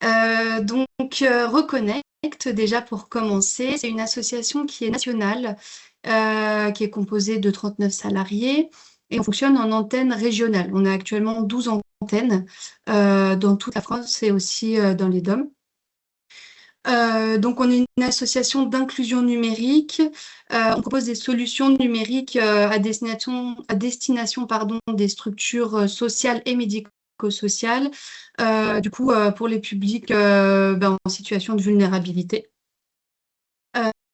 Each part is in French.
Reconnect, déjà pour commencer, c'est une association qui est nationale, qui est composée de 39 salariés et on fonctionne en antenne régionale. On a actuellement 12 antennes dans toute la France et aussi dans les DOM. Donc, on est une association d'inclusion numérique. On propose des solutions numériques à destination des structures sociales et médico-sociales, pour les publics en situation de vulnérabilité.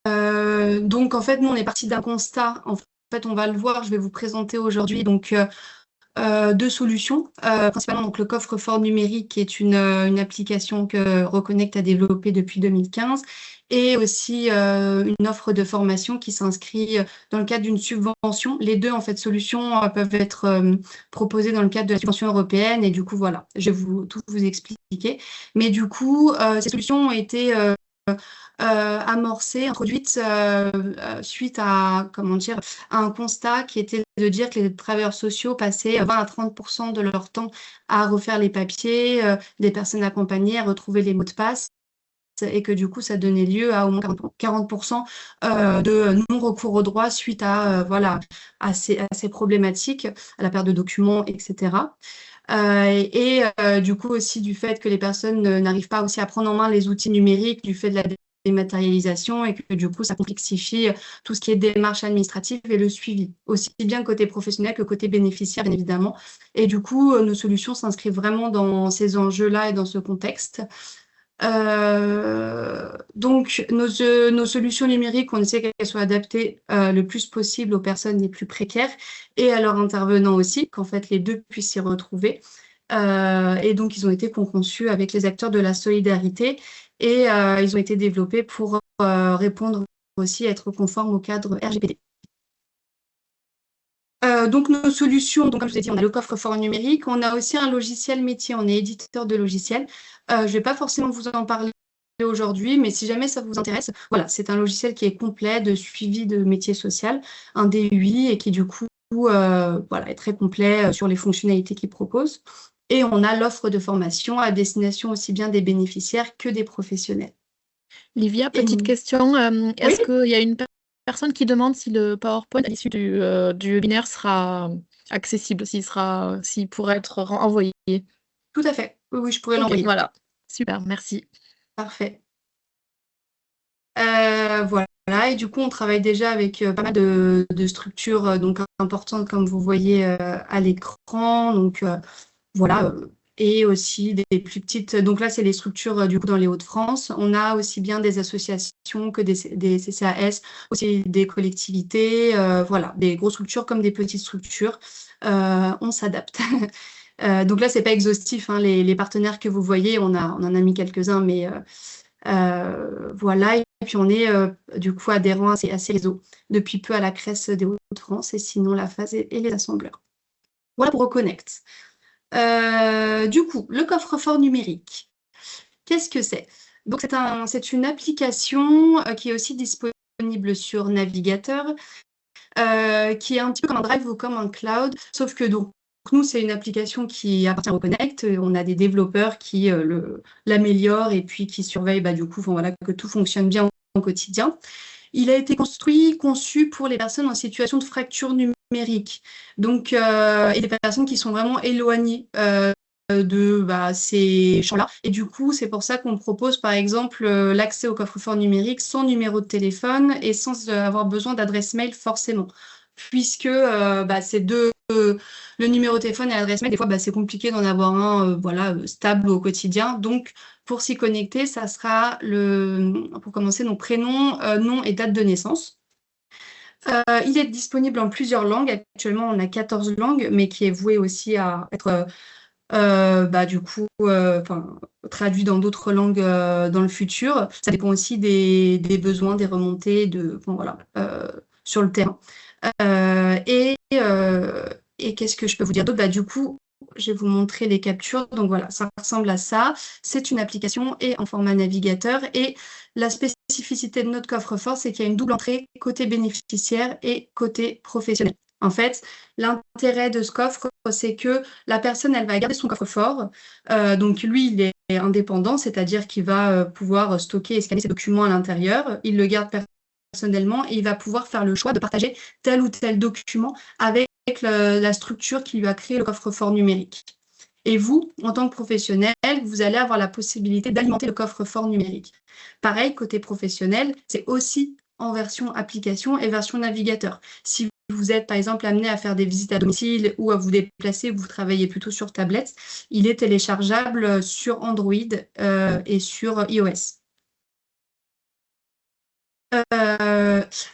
Donc, en fait, nous, on est parti d'un constat. En fait, on va le voir, je vais vous présenter aujourd'hui deux solutions, principalement donc, le coffre-fort numérique, qui est une application que Reconnect a développée depuis 2015, et aussi une offre de formation qui s'inscrit dans le cadre d'une subvention. Les deux en fait, solutions peuvent être proposées dans le cadre de la subvention européenne, et du coup, voilà, je vais tout vous expliquer. Mais du coup, ces solutions ont été amorcée, introduite suite à, un constat qui était de dire que les travailleurs sociaux passaient 20 à 30% de leur temps à refaire les papiers, des personnes accompagnées, à retrouver les mots de passe, et que du coup, ça donnait lieu à au moins 40% de non-recours aux droits suite à, à ces problématiques, à la perte de documents, etc. Du coup aussi du fait que les personnes n'arrivent pas aussi à prendre en main les outils numériques du fait de la dématérialisation, et que du coup ça complexifie tout ce qui est démarche administrative et le suivi, aussi bien côté professionnel que côté bénéficiaire, bien évidemment. Et du coup, nos solutions s'inscrivent vraiment dans ces enjeux-là et dans ce contexte. Donc, nos solutions numériques, on essaie qu'elles soient adaptées le plus possible aux personnes les plus précaires et à leurs intervenants aussi, qu'en fait les deux puissent s'y retrouver. Et donc, ils ont été conçus avec les acteurs de la solidarité, et ils ont été développés pour répondre aussi, être conformes au cadre RGPD. Donc, nos solutions, donc, comme je vous ai dit, on a le coffre-fort numérique, on a aussi un logiciel métier, on est éditeur de logiciels. Je ne vais pas forcément vous en parler aujourd'hui, mais si jamais ça vous intéresse, voilà, c'est un logiciel qui est complet de suivi de métier social, un DUI, et qui du coup est très complet sur les fonctionnalités qu'il propose. Et on a l'offre de formation à destination aussi bien des bénéficiaires que des professionnels. Livia, petite question. Est-ce Oui, qu'il y a une personne qui demande si le PowerPoint à l'issue du webinaire sera accessible, s'il pourrait être envoyé? tout à fait. Oui, je pourrais Ok, l'envoyer. voilà. Super, merci. Parfait. Voilà, et du coup, on travaille déjà avec pas mal de structures donc importantes, comme vous voyez à l'écran. Donc, voilà. Et aussi des plus petites. Donc là, c'est les structures du coup dans les Hauts-de-France. On a aussi bien des associations que des CCAS, aussi des collectivités, voilà, des grosses structures comme des petites structures. On s'adapte. Donc là, c'est pas exhaustif, hein, les partenaires que vous voyez, on en a mis quelques-uns, mais voilà. Et puis on est du coup adhérent à ces réseaux depuis peu à la CRES des Hauts-de-France, et sinon la phase et les assembleurs. Voilà pour Reconnect. Du coup, le coffre-fort numérique, qu'est-ce que c'est? Donc, c'est une application qui est aussi disponible sur navigateur, qui est un petit peu comme un Drive ou comme un Cloud, sauf que donc, nous, c'est une application qui appartient à Reconnect. On a des développeurs qui l'améliorent et puis qui surveillent du coup, voilà, que tout fonctionne bien au quotidien. Il a été conçu pour les personnes en situation de fracture numérique, donc, et des personnes qui sont vraiment éloignées de ces champs-là. Et du coup, c'est pour ça qu'on propose, par exemple, l'accès au coffre-fort numérique sans numéro de téléphone et sans avoir besoin d'adresse mail forcément. Puisque le numéro de téléphone et l'adresse mail, des fois, c'est compliqué d'en avoir un stable au quotidien. Donc, pour s'y connecter, ça sera pour commencer, nos prénoms, nom et date de naissance. Il est disponible en plusieurs langues. Actuellement, on a 14 langues, mais qui est voué aussi à être traduit dans d'autres langues dans le futur. Ça dépend aussi des besoins, des remontées, sur le terrain. Et qu'est-ce que je peux vous dire d'autre? Du coup, je vais vous montrer les captures. Donc voilà, ça ressemble à ça. C'est une application et en format navigateur. Et la spécificité de notre coffre-fort, c'est qu'il y a une double entrée côté bénéficiaire et côté professionnel. En fait, l'intérêt de ce coffre, c'est que la personne, elle va garder son coffre-fort. Donc, lui, il est indépendant, c'est-à-dire qu'il va pouvoir stocker et scanner ses documents à l'intérieur. Il le garde personnellement et il va pouvoir faire le choix de partager tel ou tel document avec la structure qui lui a créé le coffre-fort numérique. Et vous, en tant que professionnel, vous allez avoir la possibilité d'alimenter le coffre-fort numérique. Pareil, côté professionnel, c'est aussi en version application et version navigateur. Si vous êtes, par exemple, amené à faire des visites à domicile ou à vous déplacer, vous travaillez plutôt sur tablette, il est téléchargeable sur Android et sur iOS.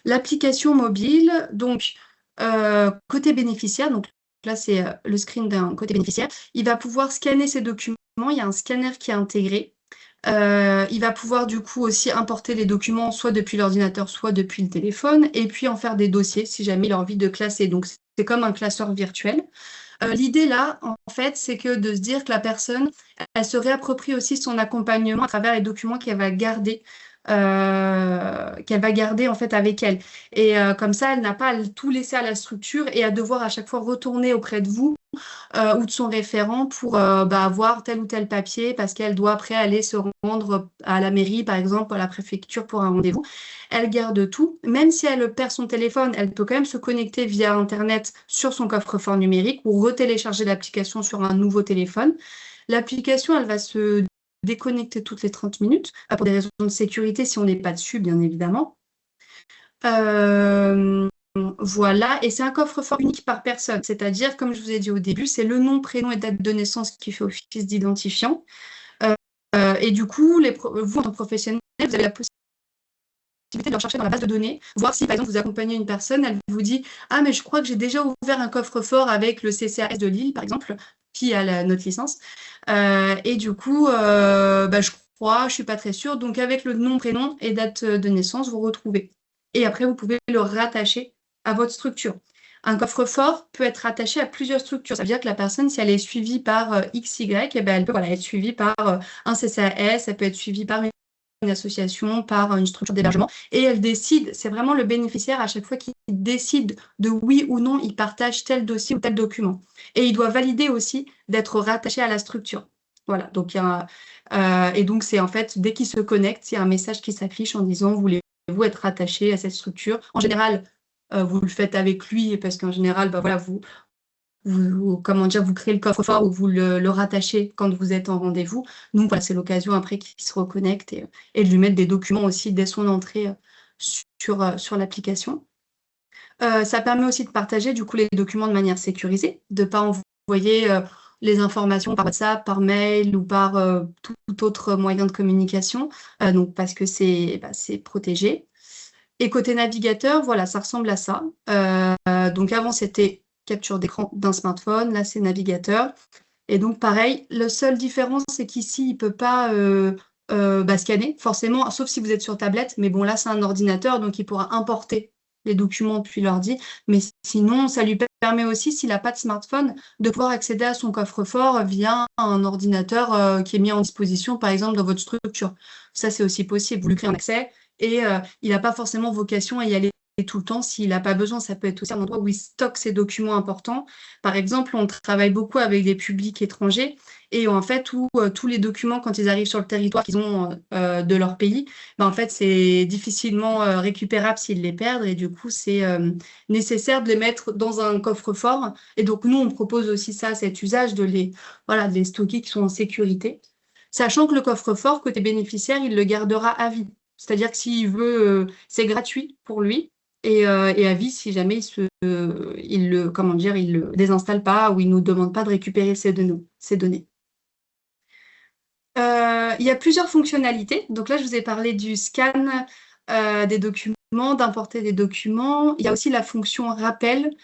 L'application mobile, donc côté bénéficiaire, donc là c'est le screen d'un côté bénéficiaire, il va pouvoir scanner ses documents, il y a un scanner qui est intégré. Il va pouvoir du coup aussi importer les documents soit depuis l'ordinateur, soit depuis le téléphone, et puis en faire des dossiers si jamais il a envie de classer. Donc c'est comme un classeur virtuel. L'idée là, en fait, c'est que de se dire que la personne, elle se réapproprie aussi son accompagnement à travers les documents qu'elle va garder en fait avec elle. Et comme ça, elle n'a pas à tout laisser à la structure et à devoir à chaque fois retourner auprès de vous ou de son référent pour avoir tel ou tel papier parce qu'elle doit après aller se rendre à la mairie, par exemple, à la préfecture pour un rendez-vous. Elle garde tout. Même si elle perd son téléphone, elle peut quand même se connecter via Internet sur son coffre-fort numérique ou retélécharger l'application sur un nouveau téléphone. L'application, elle va se déconnecter toutes les 30 minutes pour des raisons de sécurité si on n'est pas dessus, bien évidemment. Voilà, et c'est un coffre-fort unique par personne, c'est-à-dire, comme je vous ai dit au début, c'est le nom, prénom et date de naissance qui fait office d'identifiant. Et du coup, vous, en tant que professionnel, vous avez la possibilité de rechercher dans la base de données, voir si, par exemple, vous accompagnez une personne, elle vous dit « Ah, mais je crois que j'ai déjà ouvert un coffre-fort avec le CCAS de Lille, par exemple, qui a notre licence. Et du coup, je crois, je ne suis pas très sûre. Donc, avec le nom, prénom et date de naissance, vous retrouvez. Et après, vous pouvez le rattacher à votre structure. Un coffre-fort peut être rattaché à plusieurs structures. Ça veut dire que la personne, si elle est suivie par XY, eh ben, elle peut être suivie par un CCAS, elle peut être suivie par une association, par une structure d'hébergement. Et elle décide, c'est vraiment le bénéficiaire à chaque fois qui décide de oui ou non, il partage tel dossier ou tel document. Et il doit valider aussi d'être rattaché à la structure. Voilà, donc et donc c'est en fait, dès qu'il se connecte, il y a un message qui s'affiche en disant, voulez-vous être rattaché à cette structure? En général, vous le faites avec lui parce qu'en général, vous créez le coffre-fort ou vous le rattachez quand vous êtes en rendez-vous. Donc voilà, c'est l'occasion après qu'il se reconnecte et de lui mettre des documents aussi dès son entrée sur l'application. Ça permet aussi de partager du coup les documents de manière sécurisée, de ne pas envoyer les informations par WhatsApp, par mail ou par tout autre moyen de communication, donc parce que c'est protégé. Et côté navigateur, voilà, ça ressemble à ça. Donc avant, c'était capture d'écran d'un smartphone, là, c'est navigateur. Et donc, pareil, la seule différence, c'est qu'ici, il ne peut pas scanner, forcément, sauf si vous êtes sur tablette. Mais bon, là, c'est un ordinateur, donc il pourra importer les documents depuis l'ordi. Mais sinon, ça lui permet aussi, s'il n'a pas de smartphone, de pouvoir accéder à son coffre-fort via un ordinateur qui est mis en disposition, par exemple, dans votre structure. Ça, c'est aussi possible. Vous lui créez un accès et il n'a pas forcément vocation à y aller tout le temps s'il n'a pas besoin. Ça peut être aussi un endroit où il stocke ses documents importants. Par exemple, on travaille beaucoup avec des publics étrangers et en fait, où tous les documents, quand ils arrivent sur le territoire qu'ils ont de leur pays, en fait, c'est difficilement récupérable s'ils les perdent et du coup, c'est nécessaire de les mettre dans un coffre-fort. Et donc, nous, on propose aussi ça, cet usage de les stocker qui sont en sécurité. Sachant que le coffre-fort, côté bénéficiaire, il le gardera à vie. C'est-à-dire que s'il veut, c'est gratuit pour lui et à vie si jamais il le désinstalle pas ou il nous demande pas de récupérer ces données. Il y a plusieurs fonctionnalités. Donc là, je vous ai parlé du scan des documents, d'importer des documents. Il y a aussi la fonction rappel,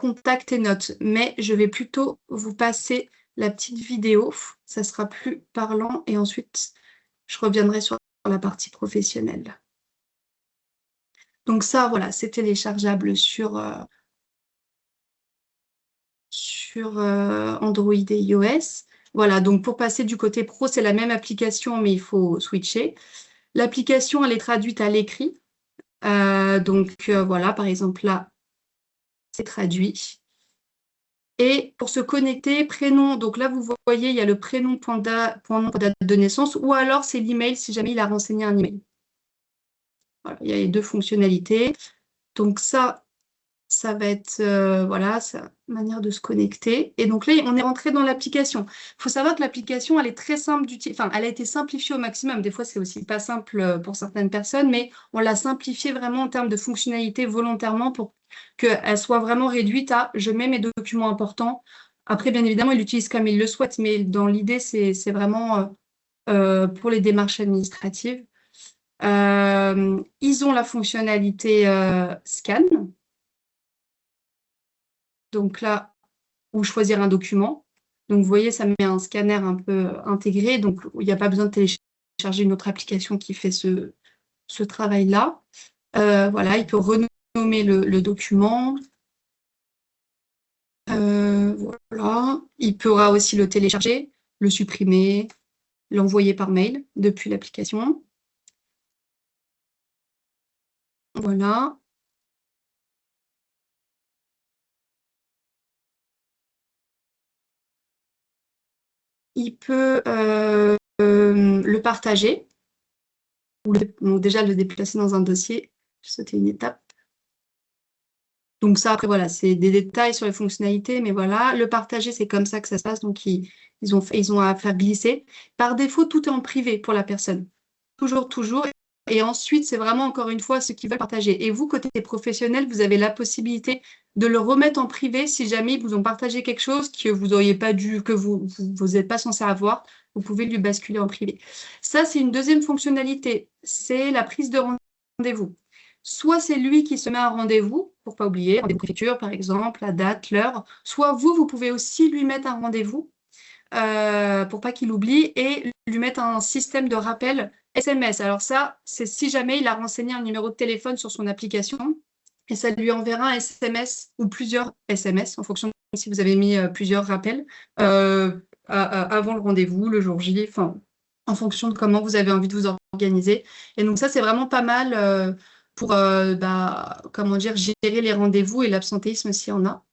contact et notes. Mais je vais plutôt vous passer la petite vidéo. Ça sera plus parlant et ensuite, je reviendrai sur la partie professionnelle. Donc ça, voilà, c'est téléchargeable sur Android et iOS. Voilà, donc pour passer du côté pro, c'est la même application, mais il faut switcher. L'application, elle est traduite à l'écrit. Voilà, par exemple là, c'est traduit. Et pour se connecter, prénom, donc là, vous voyez, il y a le prénom, point date de naissance, ou alors c'est l'email si jamais il a renseigné un email. Voilà, il y a les deux fonctionnalités. Donc ça va être voilà, sa manière de se connecter. Et donc là, on est rentré dans l'application. Il faut savoir que l'application, elle est très simple d'utiliser. Enfin, elle a été simplifiée au maximum. Des fois, c'est aussi pas simple pour certaines personnes, mais on l'a simplifiée vraiment en termes de fonctionnalité volontairement pour qu'elle soit vraiment réduite à je mets mes documents importants. Après, bien évidemment, il l'utilise comme il le souhaite, mais dans l'idée, c'est vraiment pour les démarches administratives. Ils ont la fonctionnalité scan. Donc là, ou choisir un document. Donc, vous voyez, ça met un scanner un peu intégré. Donc, il n'y a pas besoin de télécharger une autre application qui fait ce travail-là. Voilà, il peut renommer le document. Voilà. Il pourra aussi le télécharger, le supprimer, l'envoyer par mail depuis l'application. Voilà. Il peut le partager, ou donc déjà le déplacer dans un dossier. Je vais sauter une étape. Donc ça, après, voilà, c'est des détails sur les fonctionnalités, mais voilà, le partager, c'est comme ça que ça se passe. Donc, ils ont à faire glisser. Par défaut, tout est en privé pour la personne. Toujours, toujours. Et ensuite, c'est vraiment, encore une fois, ceux qui veulent partager. Et vous, côté professionnel, vous avez la possibilité de le remettre en privé si jamais ils vous ont partagé quelque chose que vous n'auriez pas dû, que vous n'êtes pas censé avoir. Vous pouvez lui basculer en privé. Ça, c'est une deuxième fonctionnalité. C'est la prise de rendez-vous. Soit c'est lui qui se met un rendez-vous, pour ne pas oublier, rendez-vous préfecture par exemple, la date, l'heure. Soit vous pouvez aussi lui mettre un rendez-vous pour pas qu'il oublie et lui mettre un système de rappel SMS. Alors ça, c'est si jamais il a renseigné un numéro de téléphone sur son application et ça lui enverra un SMS ou plusieurs SMS en fonction de si vous avez mis plusieurs rappels avant le rendez-vous, le jour J, enfin, en fonction de comment vous avez envie de vous organiser. Et donc ça, c'est vraiment pas mal pour comment dire, gérer les rendez-vous et l'absentéisme s'il y en a.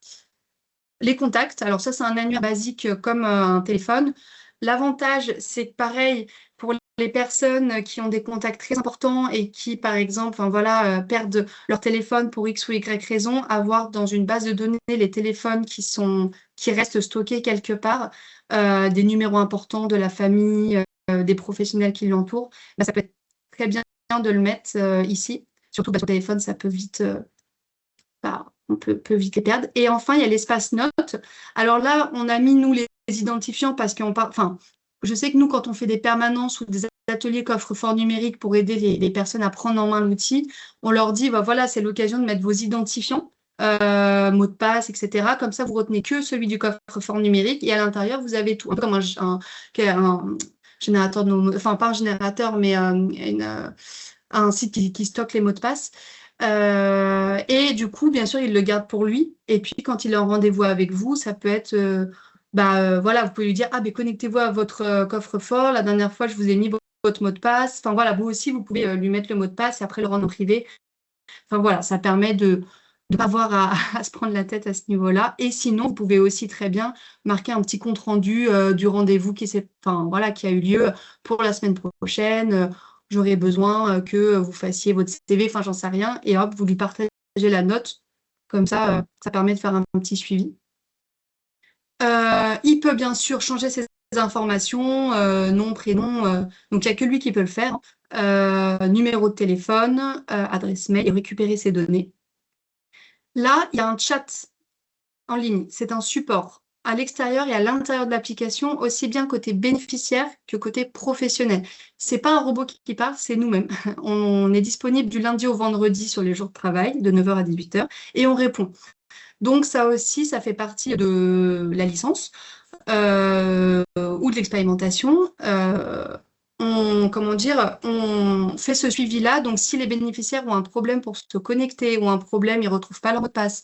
Les contacts, alors ça, c'est un annuaire basique comme un téléphone. L'avantage, c'est que pareil, pour les personnes qui ont des contacts très importants et qui, par exemple, perdent leur téléphone pour X ou Y raison, avoir dans une base de données les téléphones qui restent stockés quelque part, des numéros importants de la famille, des professionnels qui l'entourent, ça peut être très bien de le mettre ici. Surtout sur le téléphone, ça peut vite on peut vite les perdre. Et enfin, il y a l'espace notes. Alors là, on a mis, nous, les identifiants parce qu'on parle... Enfin, je sais que nous, quand on fait des permanences ou des ateliers coffre-fort numérique pour aider les personnes à prendre en main l'outil, on leur dit, voilà, c'est l'occasion de mettre vos identifiants, mots de passe, etc. Comme ça, vous retenez que celui du coffre-fort numérique et à l'intérieur, vous avez tout. Un peu comme un générateur de mots... Enfin, pas un générateur, mais un site qui stocke les mots de passe. Et du coup, bien sûr, il le garde pour lui. Et puis, quand il est en rendez-vous avec vous, ça peut être, voilà, vous pouvez lui dire, connectez-vous à votre coffre-fort. La dernière fois, je vous ai mis votre mot de passe. Enfin, voilà, vous aussi, vous pouvez lui mettre le mot de passe et après le rendre en privé. Enfin, voilà, ça permet de ne pas avoir à se prendre la tête à ce niveau-là. Et sinon, vous pouvez aussi très bien marquer un petit compte-rendu du rendez-vous qui a eu lieu pour la semaine prochaine. J'aurais besoin que vous fassiez votre CV, enfin, j'en sais rien, et hop, vous lui partagez la note. Comme ça, ça permet de faire un petit suivi. Il peut bien sûr changer ses informations, nom, prénom, donc il n'y a que lui qui peut le faire. Numéro de téléphone, adresse mail et récupérer ses données. Là, il y a un chat en ligne, c'est un support à l'extérieur et à l'intérieur de l'application, aussi bien côté bénéficiaire que côté professionnel. C'est pas un robot qui parle, c'est nous-mêmes. On est disponible du lundi au vendredi sur les jours de travail, de 9h à 18h, et on répond. Donc ça aussi, ça fait partie de la licence ou de l'expérimentation. On fait ce suivi-là. Donc, si les bénéficiaires ont un problème pour se connecter ou un problème, ils ne retrouvent pas leur mot de passe,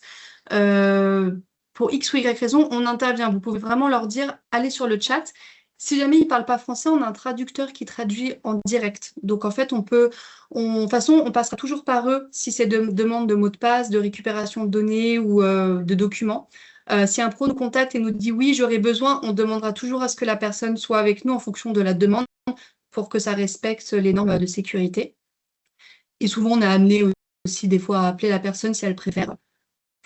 pour X ou Y raison, on intervient. Vous pouvez vraiment leur dire, allez sur le chat. Si jamais il ne parle pas français, on a un traducteur qui traduit en direct. Donc, en fait, de toute façon, on passera toujours par eux si c'est demande de mots de passe, de récupération de données ou de documents. Si un pro nous contacte et nous dit oui, j'aurais besoin, on demandera toujours à ce que la personne soit avec nous en fonction de la demande pour que ça respecte les normes de sécurité. Et souvent, on a amené aussi des fois à appeler la personne si elle préfère.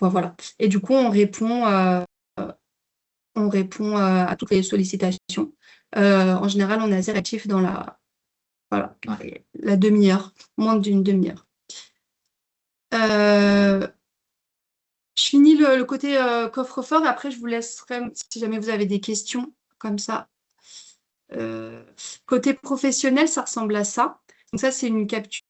Enfin, voilà. Et du coup, on répond à toutes les sollicitations. En général, on est assez réactif dans la demi-heure, moins d'une demi-heure. Je finis le côté coffre-fort. Après, je vous laisserai, si jamais vous avez des questions comme ça. Côté professionnel, ça ressemble à ça. Donc ça, c'est une capture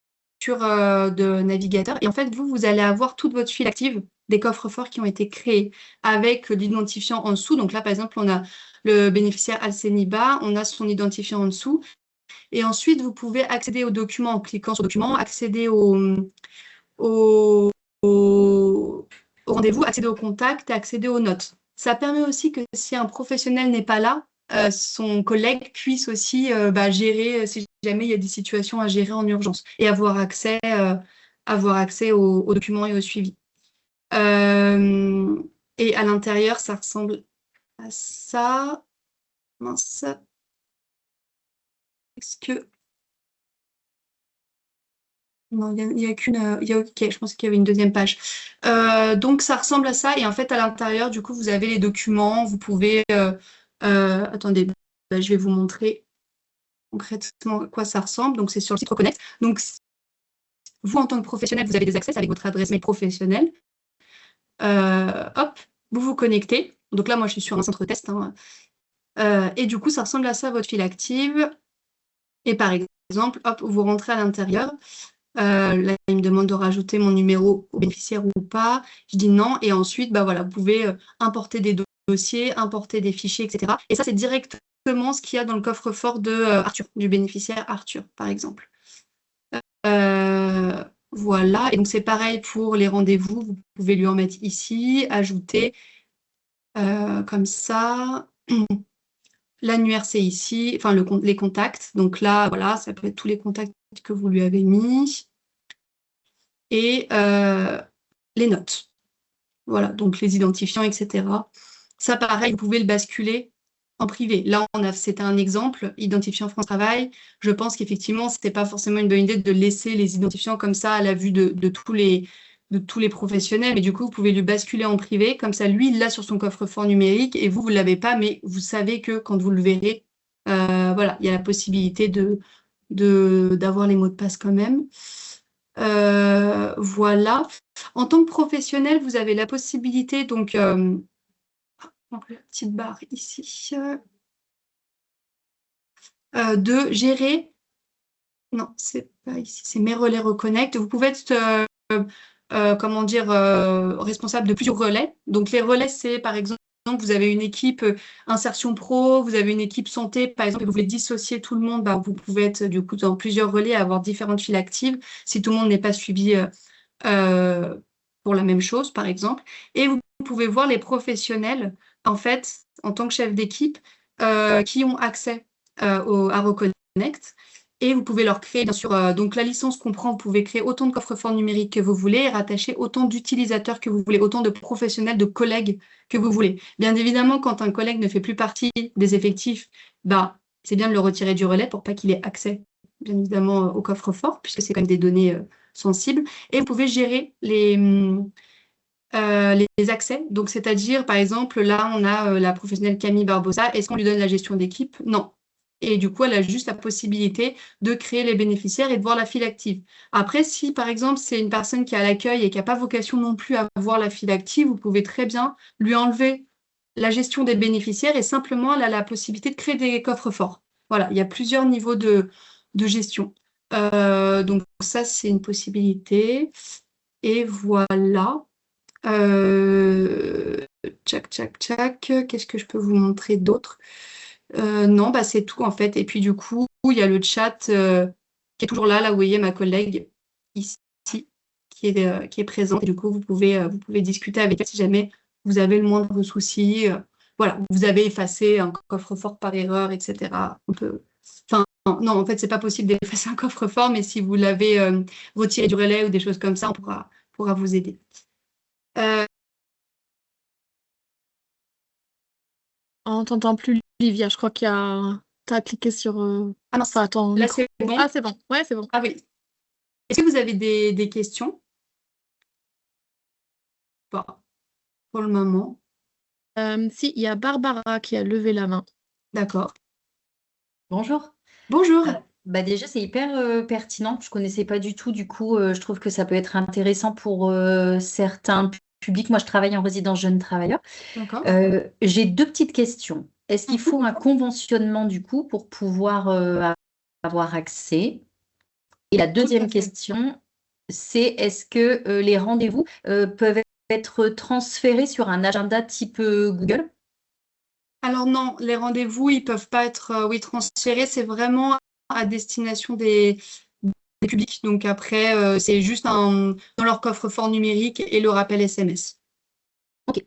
de navigateur. Et en fait, vous allez avoir toute votre file active des coffres-forts qui ont été créés avec l'identifiant en dessous. Donc là, par exemple, on a le bénéficiaire Alceniba, on a son identifiant en dessous. Et ensuite, vous pouvez accéder aux documents en cliquant sur documents, accéder au rendez-vous, accéder aux contacts et accéder aux notes. Ça permet aussi que si un professionnel n'est pas là, son collègue puisse aussi gérer si jamais il y a des situations à gérer en urgence et avoir accès aux documents et au suivi. Et à l'intérieur, ça ressemble à ça. Mince. Est-ce que... Non, il n'y a qu'une... ok, je pense qu'il y avait une deuxième page. Donc, ça ressemble à ça. Et en fait, à l'intérieur, du coup, vous avez les documents. Vous pouvez... attendez, je vais vous montrer concrètement à quoi ça ressemble. Donc, c'est sur le site Reconnect. Donc, vous, en tant que professionnel, vous avez des accès avec votre adresse mail professionnelle. Hop, vous vous connectez. Donc là, moi, je suis sur un centre test. Hein. Et du coup, ça ressemble à ça, votre file active. Et par exemple, hop, vous rentrez à l'intérieur. Là, il me demande de rajouter mon numéro au bénéficiaire ou pas. Je dis non. Et ensuite, voilà, vous pouvez importer des dossiers, importer des fichiers, etc. Et ça, c'est directement ce qu'il y a dans le coffre-fort de Arthur, du bénéficiaire Arthur, par exemple. Voilà. Et donc, c'est pareil pour les rendez-vous. Vous pouvez lui en mettre ici, ajouter, comme ça. L'annuaire, c'est ici. Enfin, les contacts. Donc là, voilà, ça peut être tous les contacts que vous lui avez mis. Et les notes. Voilà, donc les identifiants, etc. Ça, pareil, vous pouvez le basculer en privé. Là, c'était un exemple, identifiant France Travail. Je pense qu'effectivement, ce n'était pas forcément une bonne idée de laisser les identifiants comme ça à la vue de tous les professionnels. Mais du coup, vous pouvez le basculer en privé. Comme ça, lui, il l'a sur son coffre-fort numérique et vous ne l'avez pas, mais vous savez que quand vous le verrez, voilà, il y a la possibilité d'avoir les mots de passe quand même. Voilà. En tant que professionnel, vous avez la possibilité, donc la petite barre ici, de gérer. Non, c'est pas ici, c'est mes relais Reconnect. Vous pouvez être, comment dire, responsable de plusieurs relais. Donc les relais, c'est par exemple, vous avez une équipe insertion pro, vous avez une équipe santé, par exemple, et vous voulez dissocier tout le monde, vous pouvez être du coup dans plusieurs relais, avoir différentes files actives si tout le monde n'est pas suivi pour la même chose, par exemple. Et vous pouvez voir les professionnels, en fait, en tant que chef d'équipe, qui ont accès à Reconnect. Et vous pouvez leur créer, bien sûr, donc la licence comprend, vous pouvez créer autant de coffres-forts numériques que vous voulez et rattacher autant d'utilisateurs que vous voulez, autant de professionnels, de collègues que vous voulez. Bien évidemment, quand un collègue ne fait plus partie des effectifs, c'est bien de le retirer du relais pour pas qu'il ait accès, bien évidemment, au coffre-fort, puisque c'est quand même des données sensibles. Et vous pouvez gérer les accès. Donc, c'est-à-dire, par exemple, là, on a la professionnelle Camille Barbosa. Est-ce qu'on lui donne la gestion d'équipe? Non. Et du coup, elle a juste la possibilité de créer les bénéficiaires et de voir la file active. Après, si par exemple, c'est une personne qui est à l'accueil et qui n'a pas vocation non plus à voir la file active, vous pouvez très bien lui enlever la gestion des bénéficiaires et simplement, elle a la possibilité de créer des coffres-forts. Voilà, il y a plusieurs niveaux de gestion. Donc ça, c'est une possibilité. Et voilà. Tchac, tchac, tchac. Qu'est-ce que je peux vous montrer d'autre? Non, c'est tout en fait. Et puis du coup, il y a le chat qui est toujours là. Là, vous voyez ma collègue ici qui est présente. Et du coup, vous pouvez discuter avec elle si jamais vous avez le moindre souci. voilà, vous avez effacé un coffre-fort par erreur, etc. Enfin, non, en fait, c'est pas possible d'effacer un coffre-fort, mais si vous l'avez retiré du relais ou des choses comme ça, on pourra vous aider. On t'entend plus, Livia. Je crois t'as cliqué sur. Ah non, Enfin, ton là micro. c'est bon. Ah, c'est bon. Ouais, c'est bon. Ah oui. Est-ce que vous avez des questions? Pas pour le moment. Si, il y a Barbara qui a levé la main. D'accord. Bonjour. Bonjour. Déjà, c'est hyper pertinent. Je connaissais pas du tout. Du coup, je trouve que ça peut être intéressant pour certains publics. Moi, je travaille en résidence jeunes travailleurs. D'accord. J'ai deux petites questions. Est-ce qu'il Mhm. faut un conventionnement du coup pour pouvoir avoir accès? Et la Tout à deuxième fait. question, c'est est-ce que les rendez-vous peuvent être transférés sur un agenda type Google? Alors non, les rendez-vous, ils peuvent pas être oui, transférés. C'est vraiment à destination des publics. Donc après, c'est juste dans leur coffre-fort numérique et le rappel SMS. Ok.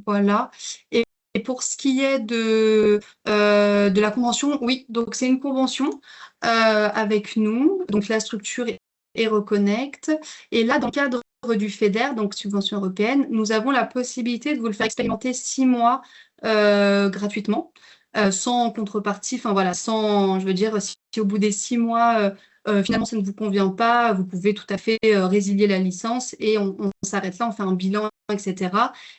Voilà. Et pour ce qui est de la convention, oui, donc c'est une convention avec nous. Donc la structure est Reconnect. Et là, dans le cadre du FEDER, donc subvention européenne, nous avons la possibilité de vous le faire expérimenter 6 mois gratuitement, sans contrepartie. Enfin voilà, sans, je veux dire, si au bout des 6 mois, finalement ça ne vous convient pas, vous pouvez tout à fait résilier la licence et on s'arrête là, on fait un bilan, etc.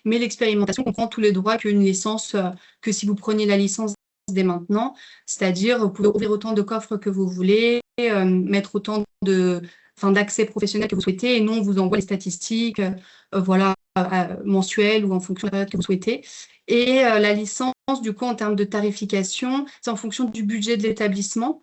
Mais l'expérimentation comprend tous les droits qu'une licence, que si vous preniez la licence dès maintenant, c'est-à-dire vous pouvez ouvrir autant de coffres que vous voulez, mettre autant d'accès professionnels que vous souhaitez, et nous on vous envoie les statistiques, voilà, mensuelles ou en fonction de la période que vous souhaitez. Et la licence, du coup, en termes de tarification, c'est en fonction du budget de l'établissement.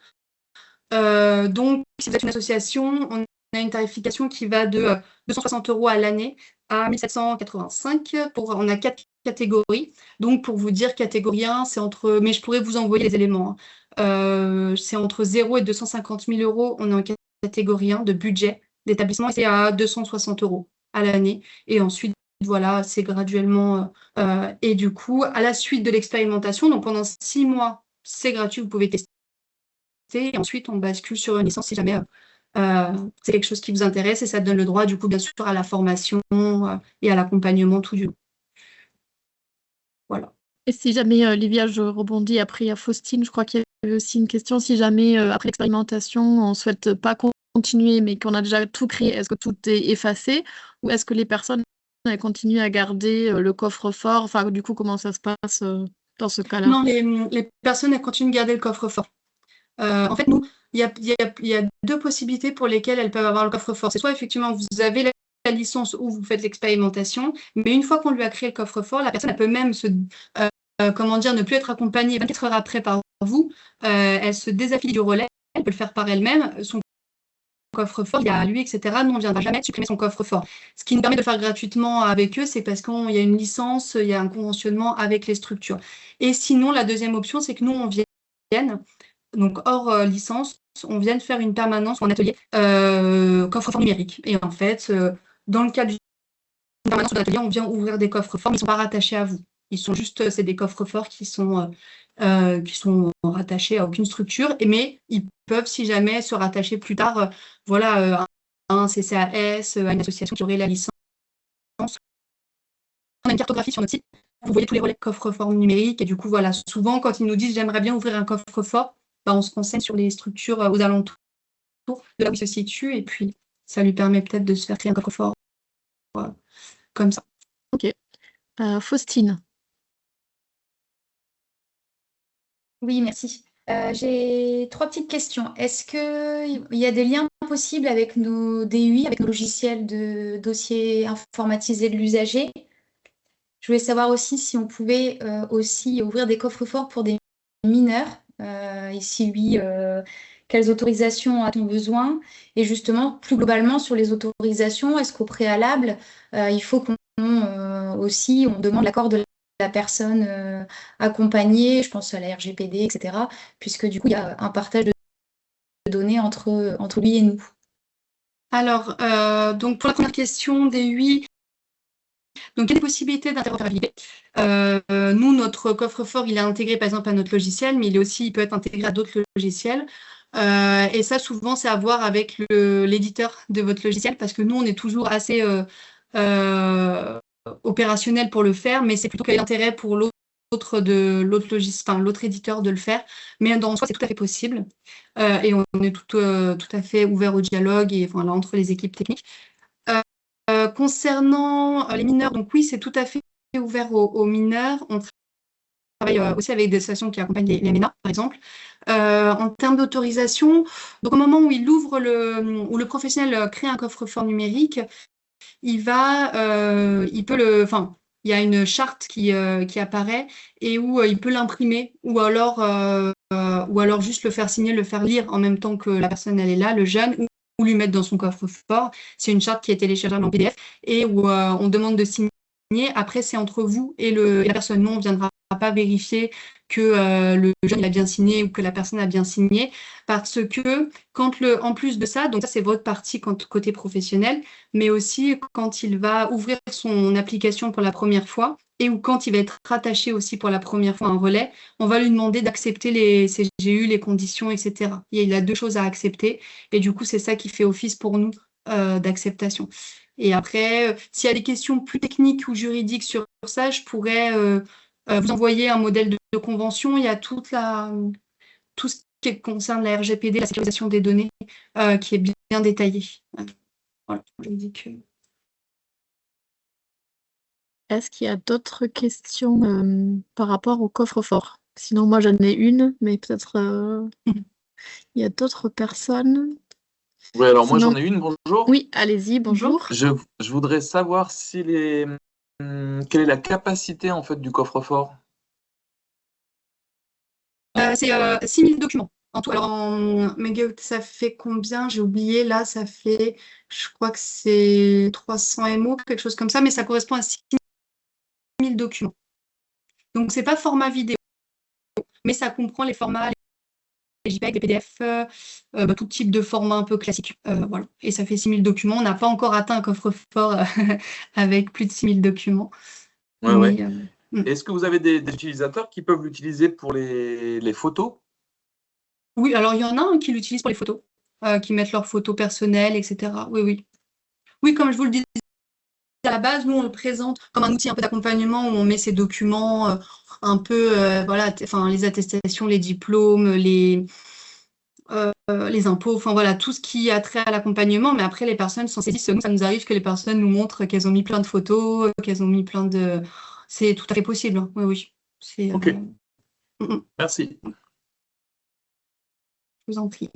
Donc, si vous êtes une association, on a une tarification qui va de 260 € à l'année à 1785. On a 4 catégories. Donc, pour vous dire, catégorie 1, c'est entre, mais je pourrais vous envoyer les éléments, hein. C'est entre 0 et 250 000 €. On est en catégorie 1 de budget d'établissement et c'est à 260 € à l'année. Et ensuite, voilà, c'est graduellement. Et du coup, à la suite de l'expérimentation, donc pendant 6 mois, c'est gratuit, vous pouvez tester. Et ensuite, on bascule sur une licence si jamais c'est quelque chose qui vous intéresse et ça donne le droit, du coup, bien sûr, à la formation et à l'accompagnement tout du long. Voilà. Et si jamais, Livia, je rebondis après à Faustine, je crois qu'il y avait aussi une question. Si jamais, après l'expérimentation, on ne souhaite pas continuer, mais qu'on a déjà tout créé, est-ce que tout est effacé? Ou est-ce que les personnes elles continuent à garder le coffre-fort? Enfin, du coup, comment ça se passe dans ce cas-là? Non, les personnes, elles continuent de garder le coffre-fort. En fait, nous, il y a deux possibilités pour lesquelles elles peuvent avoir le coffre-fort. C'est soit, effectivement, vous avez la licence ou vous faites l'expérimentation, mais une fois qu'on lui a créé le coffre-fort, la personne, elle peut même comment dire, ne plus être accompagnée 24 heures après par vous. Elle se désaffilie du relais, elle peut le faire par elle-même. Son coffre-fort, il y a lui, etc. Nous, on ne viendra jamais supprimer son coffre-fort. Ce qui nous permet de le faire gratuitement avec eux, c'est parce qu'il y a une licence, il y a un conventionnement avec les structures. Et sinon, la deuxième option, c'est que nous, on vienne, donc hors licence, on vient de faire une permanence ou un atelier coffre-fort numérique. Et en fait, dans le cadre d'une permanence ou d'un atelier, on vient ouvrir des coffres-forts, mais ils ne sont pas rattachés à vous. Ils sont juste, c'est des coffres-forts qui sont rattachés à aucune structure, mais ils peuvent, si jamais, se rattacher plus tard, voilà, à un CCAS, à une association qui aurait la licence. On a une cartographie sur notre site. Vous voyez tous les relais de coffre-fort numérique. Et du coup, voilà, souvent, quand ils nous disent j'aimerais bien ouvrir un coffre-fort, bah, on se renseigne sur les structures aux alentours de là où il se situe. Et puis, ça lui permet peut-être de se faire créer un coffre-fort comme ça. Ok. Faustine. Oui, merci. J'ai trois petites questions. Est-ce qu'il y a des liens possibles avec nos DUI, avec nos logiciels de dossiers informatisés de l'usager? Je voulais savoir aussi si on pouvait aussi ouvrir des coffres-forts pour des mineurs. Et si oui, quelles autorisations a-t-on besoin? Et justement, plus globalement, sur les autorisations, est-ce qu'au préalable, il faut aussi on demande l'accord de la personne accompagnée, je pense à la RGPD, etc., puisque du coup, il y a un partage de données entre lui et nous. Alors, donc pour la première question, DUI, Donc, il y a des possibilités d'interopérabilité. Nous, notre coffre-fort, il est intégré, par exemple, à notre logiciel, mais il peut être intégré à d'autres logiciels. Et ça, souvent, c'est à voir avec l'éditeur de votre logiciel, parce que nous, on est toujours assez opérationnel pour le faire, mais c'est plutôt quel est l'intérêt pour l'autre éditeur de le faire. Mais en soi, c'est tout à fait possible. Et on est tout à fait ouvert au dialogue et voilà, entre les équipes techniques. Concernant les mineurs, donc oui, c'est tout à fait ouvert aux mineurs. On travaille aussi avec des associations qui accompagnent les MENA, par exemple. En termes d'autorisation, donc au moment où où le professionnel crée un coffre-fort numérique, il y a une charte qui apparaît et où il peut l'imprimer ou alors juste le faire signer, le faire lire en même temps que la personne elle est là, le jeune, ou lui mettre dans son coffre-fort. C'est une charte qui est téléchargeable en PDF et où on demande de signer. Après, c'est entre vous et la personne. Nous, on ne viendra pas vérifier que le jeune il a bien signé ou que la personne a bien signé, parce que en plus de ça, donc ça c'est votre partie côté professionnel, mais aussi quand il va ouvrir son application pour la première fois et ou quand il va être rattaché aussi pour la première fois à un relais, on va lui demander d'accepter les CGU, les conditions, etc. Il a deux choses à accepter et du coup c'est ça qui fait office pour nous d'acceptation. Et après, s'il y a des questions plus techniques ou juridiques sur ça, je pourrais vous envoyer un modèle de convention. Il y a tout ce qui concerne la RGPD, la sécurisation des données, qui est bien détaillé. Voilà, je dis que... Est-ce qu'il y a d'autres questions par rapport au coffre-fort? Sinon, moi, j'en ai une, mais peut-être il y a d'autres personnes. Oui, alors moi Sinon- j'en ai une, bonjour. Oui, allez-y, bonjour. Je voudrais savoir quelle est la capacité en fait du coffre-fort. C'est 6000 documents en tout. Alors en mégaoctets, ça fait combien? J'ai oublié. Là, ça fait, je crois que c'est 300 MO, quelque chose comme ça, mais ça correspond à 6000 documents. Donc, c'est pas format vidéo, mais ça comprend les formats, les JPEG, les PDF, tout type de format un peu classique. Voilà. Et ça fait 6000 documents. On n'a pas encore atteint un coffre-fort avec plus de 6000 documents. Ouais, ouais. Mais, Est-ce que vous avez des utilisateurs qui peuvent l'utiliser pour les photos? Oui, alors il y en a qui l'utilisent pour les photos, qui mettent leurs photos personnelles, etc. Oui, oui. Oui, comme je vous le disais à la base, nous, on le présente comme un outil un peu d'accompagnement où on met ces documents un peu, voilà, les attestations, les diplômes, les impôts, enfin voilà, tout ce qui a trait à l'accompagnement. Mais après, les personnes sont saisissent. Nous, ça nous arrive que les personnes nous montrent qu'elles ont mis plein de photos, qu'elles ont mis plein de... C'est tout à fait possible, hein. Oui, oui. Ok. Merci. Je vous en prie.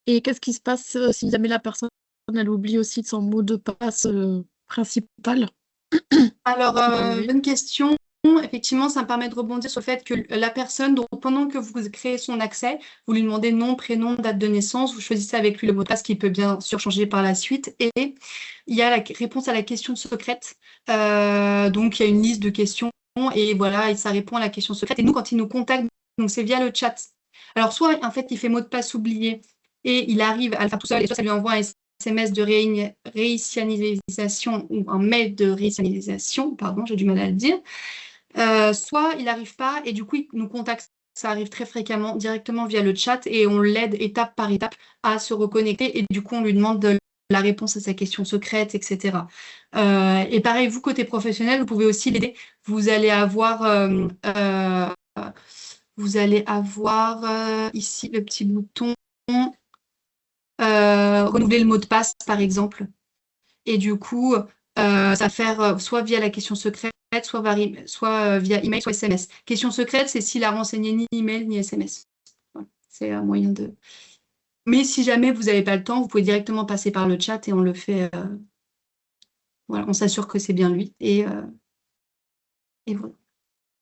Et qu'est-ce qui se passe si jamais la personne elle oublie aussi son mot de passe principal? Alors, Oui. bonne question. Effectivement, ça me permet de rebondir sur le fait que la personne, donc, pendant que vous créez son accès, vous lui demandez nom, prénom, date de naissance, vous choisissez avec lui le mot de passe qui peut bien sûr changer par la suite. Et il y a la réponse à la question secrète. Donc, il y a une liste de questions et voilà, et ça répond à la question secrète. Et nous, quand il nous contacte, donc c'est via le chat. Alors, soit en fait, il fait mot de passe oublié et il arrive à le faire tout seul, et soit ça lui envoie un SMS de réinitialisation ou un mail de réinitialisation, pardon, j'ai du mal à le dire. Soit il n'arrive pas et du coup, il nous contacte. Ça arrive très fréquemment directement via le chat et on l'aide étape par étape à se reconnecter et du coup, on lui demande la réponse à sa question secrète, etc. Et pareil, vous, côté professionnel, vous pouvez aussi l'aider. Vous allez avoir, ici le petit bouton renouveler le mot de passe, par exemple. Et du coup, ça va faire soit via la question secrète, soit via email, soit SMS. Question secrète, c'est s'il a renseigné ni email ni SMS. Voilà. C'est un moyen de... Mais si jamais vous n'avez pas le temps, vous pouvez directement passer par le chat et on le fait. Voilà, on s'assure que c'est bien lui. Et voilà.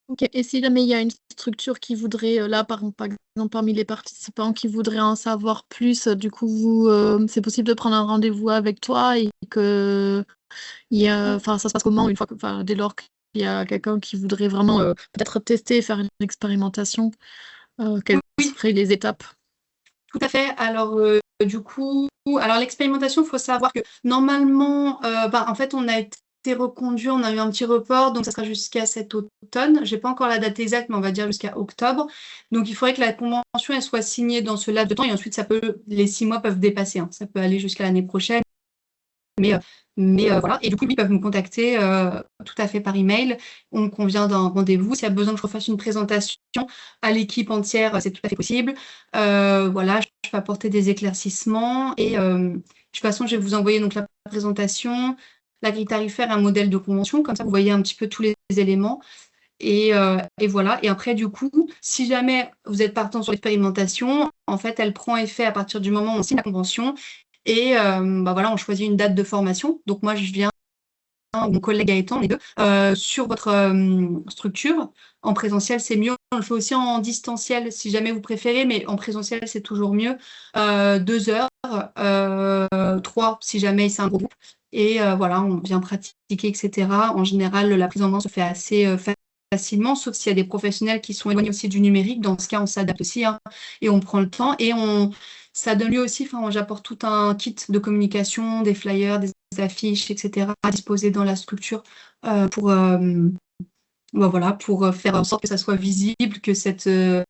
Ok. Et si jamais il y a une structure qui voudrait, là, par exemple, parmi les participants, qui voudrait en savoir plus, du coup, c'est possible de prendre un rendez-vous avec toi et que ça se passe comment une fois que, dès lors qu'il y a quelqu'un qui voudrait vraiment peut-être tester, faire une expérimentation, quelles Oui. seraient les étapes? Tout à fait. Alors, du coup, alors l'expérimentation, il faut savoir que normalement, en fait, on a été reconduit, on a eu un petit report, donc ça sera jusqu'à cet automne. Je n'ai pas encore la date exacte, mais on va dire jusqu'à octobre. Donc, il faudrait que la convention elle soit signée dans ce laps de temps, et ensuite, les 6 mois peuvent dépasser, hein. Ça peut aller jusqu'à l'année prochaine. Mais voilà, et du coup, ils peuvent me contacter tout à fait par email. On convient d'un rendez-vous. S'il y a besoin que je refasse une présentation à l'équipe entière, c'est tout à fait possible. Voilà, je peux apporter des éclaircissements. Et de toute façon, je vais vous envoyer donc la présentation, la grille tarifaire, un modèle de convention. Comme ça, vous voyez un petit peu tous les éléments. Et voilà. Et après, du coup, si jamais vous êtes partant sur l'expérimentation, en fait, elle prend effet à partir du moment où on signe la convention. Et voilà, on choisit une date de formation. Donc moi, je viens, mon collègue Gaëtan, les deux, sur votre structure. En présentiel, c'est mieux. On le fait aussi en distanciel, si jamais vous préférez, mais en présentiel, c'est toujours mieux. 2 heures, 3, si jamais c'est un groupe. Et voilà, on vient pratiquer, etc. En général, la prise en main se fait assez facilement, sauf s'il y a des professionnels qui sont éloignés aussi du numérique. Dans ce cas, on s'adapte aussi, hein, et on prend le temps. Et ça donne lieu aussi, j'apporte tout un kit de communication, des flyers, des affiches, etc. à disposer dans la structure pour voilà, pour faire en sorte que ça soit visible, que cette et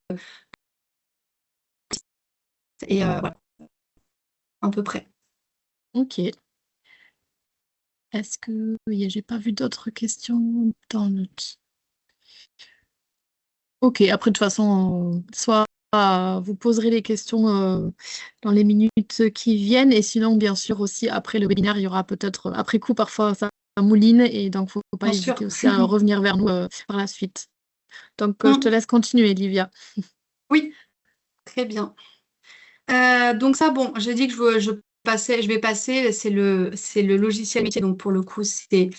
voilà, à peu près. Ok. Est-ce que j'ai pas vu d'autres questions dans le chat. Ok, après de toute façon, soit vous poserez les questions dans les minutes qui viennent, et sinon, bien sûr, aussi après le webinaire, il y aura peut-être après coup, parfois ça mouline, et donc faut pas Bien sûr. hésiter aussi à revenir vers nous par la suite. Donc je te laisse continuer, Livia. Oui, très bien. Donc ça, bon, j'ai dit que je vais passer, c'est le logiciel métier, donc pour le coup, c'est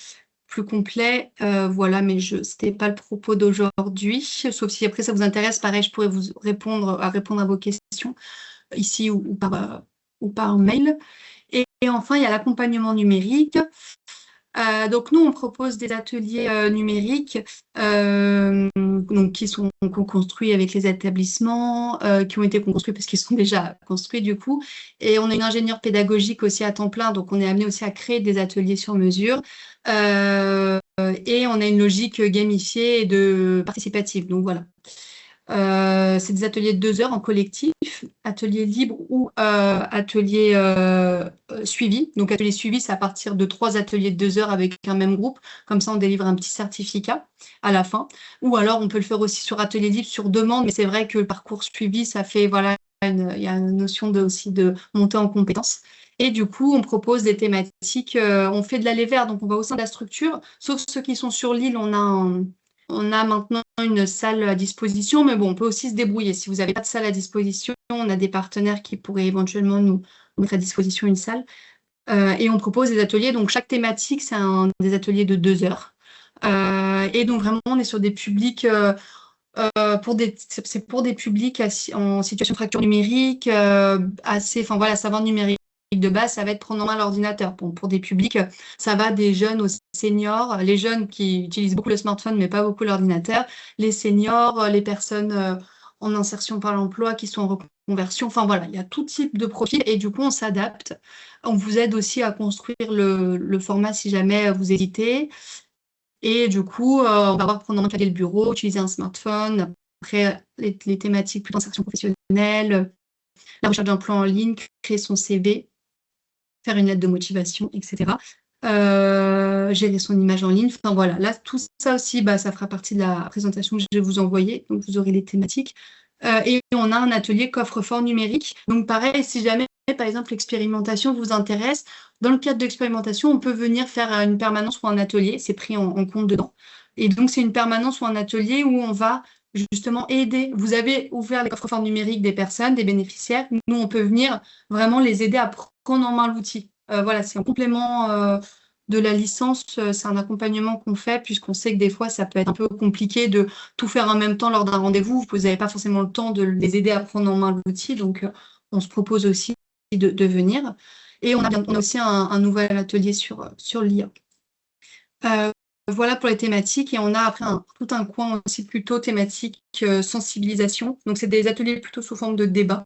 plus complet. Voilà, mais c'était pas le propos d'aujourd'hui, sauf si après ça vous intéresse, pareil, je pourrais vous répondre à vos questions ici ou par mail. Et enfin, il y a l'accompagnement numérique. Donc nous, on propose des ateliers numériques donc, qui sont construits avec les établissements, qui ont été construits parce qu'ils sont déjà construits du coup. Et on a une ingénieure pédagogique aussi à temps plein, donc on est amené aussi à créer des ateliers sur mesure. Et on a une logique gamifiée et de participative. Donc voilà. C'est des ateliers de 2 heures en collectif, ateliers libres ou ateliers suivis. Donc, atelier suivi, c'est à partir de 3 ateliers de 2 heures avec un même groupe. Comme ça, on délivre un petit certificat à la fin. Ou alors, on peut le faire aussi sur atelier libre, sur demande. Mais c'est vrai que le parcours suivi, ça fait, voilà, il y a une notion aussi de montée en compétences. Et du coup, on propose des thématiques. On fait de l'aller vers, donc on va au sein de la structure. Sauf ceux qui sont sur l'île, on a maintenant une salle à disposition, mais bon, on peut aussi se débrouiller. Si vous n'avez pas de salle à disposition, on a des partenaires qui pourraient éventuellement nous mettre à disposition une salle. Et on propose des ateliers. Donc, chaque thématique, c'est des ateliers de 2 heures. Et donc, vraiment, on est sur des publics... c'est pour des publics en situation de fracture numérique, voilà, savoir numérique de base, ça va être prendre en main l'ordinateur. Bon, pour des publics, ça va des jeunes aux seniors, les jeunes qui utilisent beaucoup le smartphone, mais pas beaucoup l'ordinateur, les seniors, les personnes en insertion par l'emploi qui sont en reconversion. Enfin voilà, il y a tout type de profil et du coup, on s'adapte. On vous aide aussi à construire le format si jamais vous hésitez. Et du coup, on va avoir prendre en main le bureau, utiliser un smartphone. Après, les thématiques plus d'insertion professionnelle, la recherche d'emploi en ligne, créer son CV, faire une lettre de motivation, etc. Gérer son image en ligne. Enfin voilà, là, tout ça aussi, ça fera partie de la présentation que je vais vous envoyer. Donc, vous aurez les thématiques. Et on a un atelier coffre-fort numérique. Donc, pareil, si jamais, par exemple, l'expérimentation vous intéresse, dans le cadre de l'expérimentation, on peut venir faire une permanence ou un atelier. C'est pris en compte dedans. Et donc, c'est une permanence ou un atelier où on va justement aider. Vous avez ouvert les coffres-forts numériques des personnes, des bénéficiaires. Nous, on peut venir vraiment les aider à prendre en main l'outil. Voilà, c'est un complément de la licence. C'est un accompagnement qu'on fait puisqu'on sait que des fois, ça peut être un peu compliqué de tout faire en même temps lors d'un rendez-vous. Vous n'avez pas forcément le temps de les aider à prendre en main l'outil. Donc, on se propose aussi de venir. Et on a aussi un nouvel atelier sur l'IA. Voilà pour les thématiques. Et on a après tout un coin aussi plutôt thématique sensibilisation. Donc, c'est des ateliers plutôt sous forme de débat.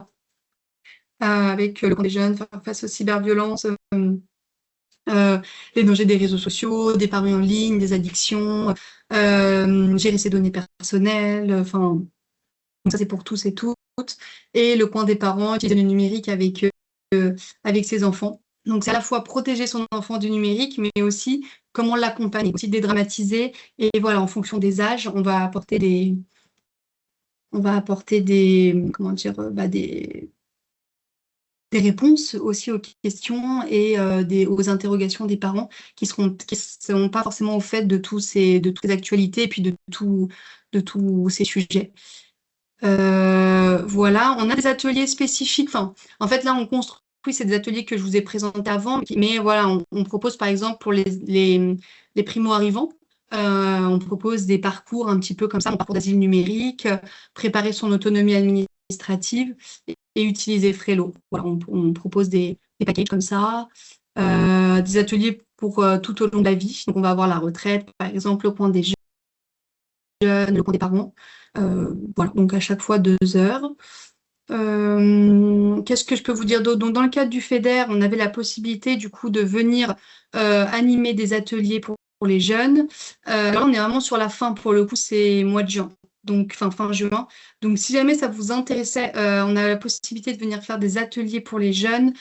avec le camp des jeunes, face aux cyberviolences, les dangers des réseaux sociaux, des paris en ligne, des addictions, gérer ses données personnelles, enfin, ça c'est pour tous et toutes. Et le coin des parents, utiliser le numérique avec ses enfants. Donc c'est à la fois protéger son enfant du numérique, mais aussi comment l'accompagner, aussi dédramatiser. Et voilà, en fonction des âges, on va apporter comment dire, des réponses aussi aux questions et aux interrogations des parents qui seront pas forcément au fait de toutes ces actualités et puis de tous ces sujets. Voilà, on a des ateliers spécifiques. Enfin, en fait, là, on construit, c'est des ateliers que je vous ai présentés avant, mais voilà, on propose par exemple pour les primo-arrivants, on propose des parcours un petit peu comme ça, un parcours d'asile numérique, préparer son autonomie administrative et utiliser Frello. Voilà, on propose des packages comme ça, des ateliers pour tout au long de la vie. Donc, on va avoir la retraite, par exemple, le coin des jeunes, le coin des parents. Voilà, donc à chaque fois 2 heures. Qu'est-ce que je peux vous dire d'autre? Donc, dans le cadre du FEDER, on avait la possibilité du coup de venir animer des ateliers pour les jeunes. Là, on est vraiment sur la fin, pour le coup, c'est mois de juin. Donc fin juin. Donc si jamais ça vous intéressait, on a la possibilité de venir faire des ateliers pour les jeunes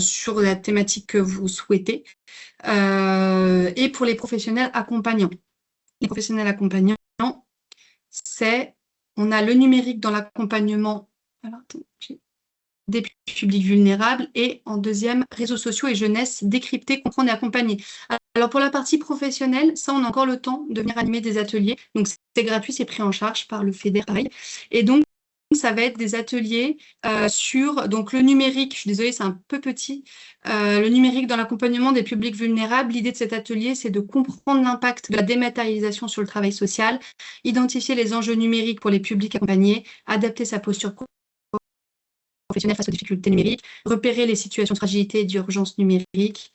sur la thématique que vous souhaitez. Et pour les professionnels accompagnants. Les professionnels accompagnants, on a le numérique dans l'accompagnement des publics vulnérables et en deuxième, réseaux sociaux et jeunesse, décrypter, comprendre et accompagner. Alors pour la partie professionnelle, ça on a encore le temps de venir animer des ateliers. Donc c'est gratuit, c'est pris en charge par le FEDER, pareil. Et donc ça va être des ateliers sur donc le numérique, je suis désolée, c'est un peu petit, le numérique dans l'accompagnement des publics vulnérables. L'idée de cet atelier, c'est de comprendre l'impact de la dématérialisation sur le travail social, identifier les enjeux numériques pour les publics accompagnés, adapter sa posture professionnelle face aux difficultés numériques, repérer les situations de fragilité et d'urgence numérique,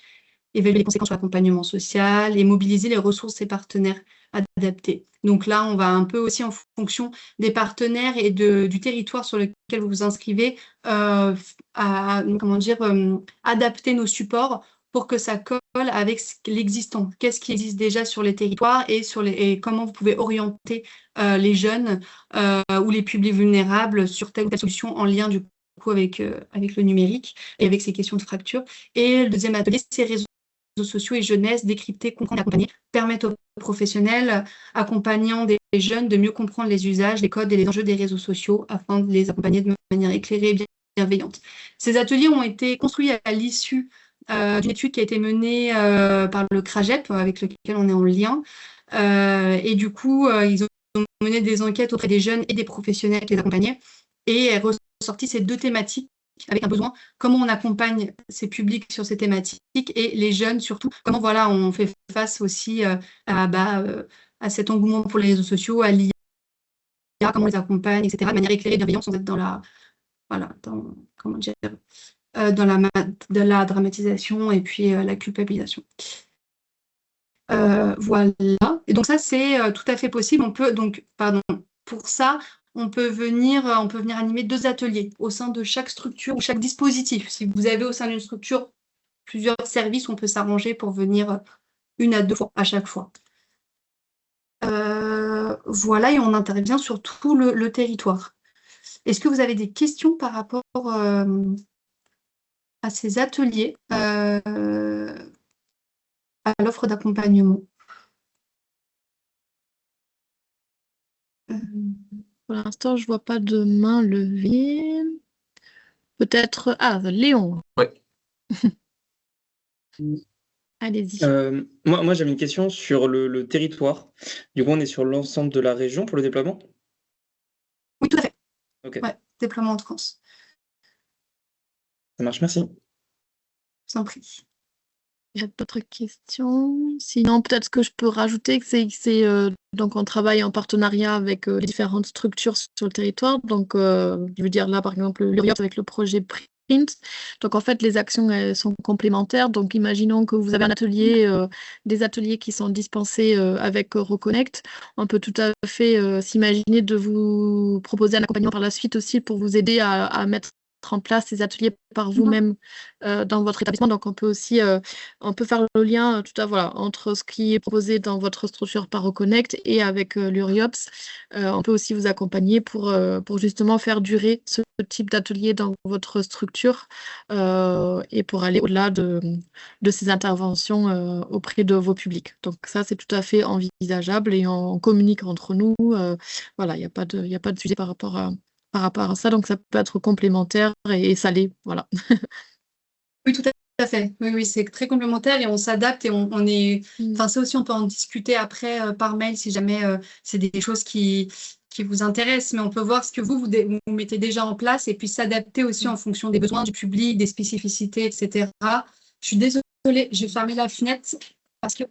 évaluer les conséquences sur l'accompagnement social et mobiliser les ressources et partenaires adaptés. Donc là, on va un peu aussi en fonction des partenaires et du territoire sur lequel vous vous inscrivez, adapter nos supports pour que ça colle avec l'existant. Qu'est-ce qui existe déjà sur les territoires et comment vous pouvez orienter les jeunes ou les publics vulnérables sur telle ou telle solution en lien du coup avec le numérique et avec ces questions de fracture. Et le deuxième atelier, c'est réseaux sociaux et jeunesse, décrypter, comprendre et accompagner, permettre aux professionnels accompagnant des jeunes de mieux comprendre les usages, les codes et les enjeux des réseaux sociaux afin de les accompagner de manière éclairée et bienveillante. Ces ateliers ont été construits à l'issue d'une étude qui a été menée par le CRAGEP, avec lequel on est en lien. Et du coup, ils ont mené des enquêtes auprès des jeunes et des professionnels qui les accompagnaient. Et est ressorti ces 2 thématiques avec un besoin, comment on accompagne ces publics sur ces thématiques et les jeunes surtout, comment voilà, on fait face aussi à cet engouement pour les réseaux sociaux, à l'IA, comment on les accompagne, etc., de manière éclairée et bienveillante sans être dans la dramatisation et puis la culpabilisation. Voilà. Et donc ça, c'est tout à fait possible. Pour ça, on peut venir animer 2 ateliers au sein de chaque structure ou chaque dispositif. Si vous avez au sein d'une structure plusieurs services, on peut s'arranger pour venir 1 à 2 fois à chaque fois. Voilà, et on intervient sur tout le territoire. Est-ce que vous avez des questions par rapport à ces ateliers, à l'offre d'accompagnement? Pour l'instant, je vois pas de main levée. Peut-être... Ah, Léon. Ouais. Allez-y. Moi j'avais une question sur le territoire. Du coup, on est sur l'ensemble de la région pour le déploiement? Oui, tout à fait. Ok, Ouais, déploiement en France. ça marche, merci. Je vous en prie. Il y a d'autres questions? Sinon, peut-être ce que je peux rajouter, c'est donc on travaille en partenariat avec les différentes structures sur le territoire. Donc, je veux dire là, par exemple, l'URIOT avec le projet Print. Donc, en fait, les actions elles sont complémentaires. Donc, imaginons que vous avez un atelier, des ateliers qui sont dispensés avec Reconnect. On peut tout à fait s'imaginer de vous proposer un accompagnement par la suite aussi pour vous aider à mettre en place ces ateliers par vous-même dans votre établissement. Donc, on peut aussi on peut faire le lien tout à voilà, entre ce qui est proposé dans votre structure ParoConnect et avec l'URIOPS. On peut aussi vous accompagner pour justement faire durer ce type d'atelier dans votre structure et pour aller au-delà de ces interventions auprès de vos publics. Donc ça, c'est tout à fait envisageable et on communique entre nous. Voilà, il n'y a pas de sujet par rapport à ça. Donc ça peut être complémentaire et ça l'est. Voilà. Oui, tout à fait. Oui, oui, c'est très complémentaire et on s'adapte et on est. Enfin, ça aussi, on peut en discuter après par mail si jamais c'est des choses qui vous intéressent, mais on peut voir ce que vous mettez déjà en place et puis s'adapter aussi en fonction des besoins du public, des spécificités, etc. Je suis désolée, je vais fermer la fenêtre parce que.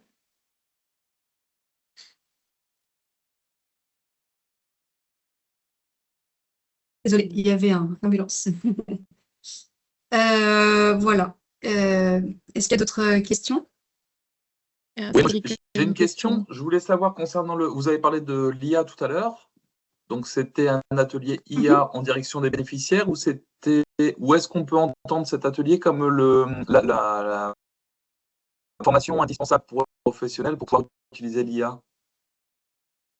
Désolée, il y avait une ambulance. Voilà. Est-ce qu'il y a d'autres questions? Oui, j'ai une question. Je voulais savoir concernant vous avez parlé de l'IA tout à l'heure. Donc, c'était un atelier IA en direction des bénéficiaires ou est-ce qu'on peut entendre cet atelier comme la formation indispensable pour les professionnels pour pouvoir utiliser l'IA?